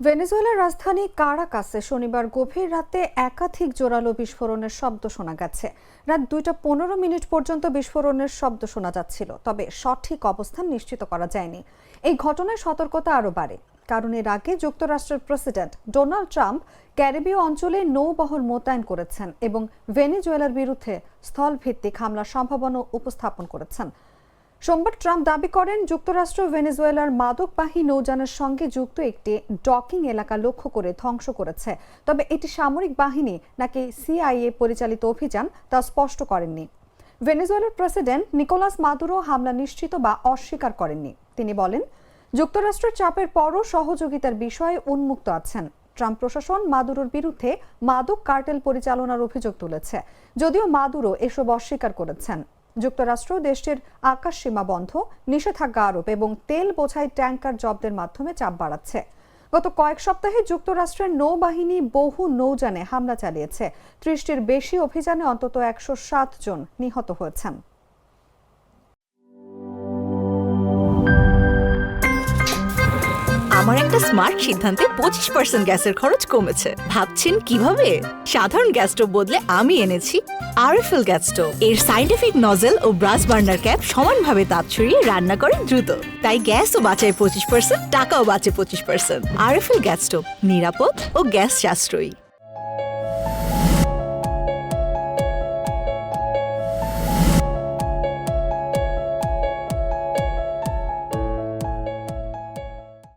ভেনেজুয়েলার রাজধানী কারাকাসে শনিবার গভীর রাতে একাধিক জোরালো বিস্ফোরণের শব্দ শোনা গেছে। রাত 2:15 পর্যন্ত বিস্ফোরণের শব্দ শোনা যাচ্ছিল, তবে সঠিক অবস্থান নিশ্চিত করা যায়নি। এই ঘটনায় সতর্কতা আরও বাড়ে, কারণ এর আগে যুক্তরাষ্ট্রের প্রেসিডেন্ট ডোনাল্ড ট্রাম্প ক্যারিবীয় অঞ্চলে নৌবহর মোতায়েন করেছেন এবং ভেনেজুয়েলার বিরুদ্ধে স্থলভিত্তিক হামলার সম্ভাবনা উপস্থাপন করেছেন। সোমবার ট্রাম্প দাবি করেন, যুক্তরাষ্ট্র ভেনেজুয়েলার মাদকবাহী নৌযানের সঙ্গে যুক্ত একটি ডকিং এলাকা লক্ষ্য করে ধ্বংস করেছে, তবে এটি সামরিক বাহিনী নাকি সিআইএ পরিচালিত অভিযান তা স্পষ্ট করেননি। ভেনেজুয়েলার প্রেসিডেন্ট নিকোলাস মাদুরো হামলা নিশ্চিত বা অস্বীকার করেননি। তিনি বলেন, যুক্তরাষ্ট্রের চাপের পরও সহযোগিতার বিষয়ে উন্মুক্ত আছেন। ট্রাম্প প্রশাসন মাদুরোর বিরুদ্ধে মাদক কার্টেল পরিচালনার অভিযোগ তুলেছে, যদিও মাদুরো এসব অস্বীকার করেছেন। যুক্তরাষ্ট্র দেশটির আকাশ সীমা বন্ধ, নিষেধাজ্ঞা আরোপ এবং তেল বোঝাই ট্যাঙ্কার জব্দের মাধ্যমে চাপ বাড়াচ্ছে। গত কয়েক সপ্তাহে যুক্তরাষ্ট্রের নৌবাহিনী বহু নৌযানে হামলা চালিয়েছে। 30টির বেশি অভিযানে অন্তত 107 জন নিহত হয়েছেন। আমার একটা স্মার্ট সিদ্ধান্তে 25% গ্যাসের খরচ কমেছে। ভাবছেন কিভাবে? সাধারণ গ্যাস স্টোভ বদলে আমি এনেছি আরএফএল গ্যাস স্টোভ। এর সাইন্টিফিক নজল ও ব্রাস বার্নার ক্যাপ সমানভাবে তাপ ছড়িয়ে রান্না করে দ্রুত, তাই গ্যাসও বাঁচায় 25%, টাকাও বাঁচে 25%। আরএফএল গ্যাস স্টোভ নিরাপদ ও গ্যাস সাশ্রয়ী।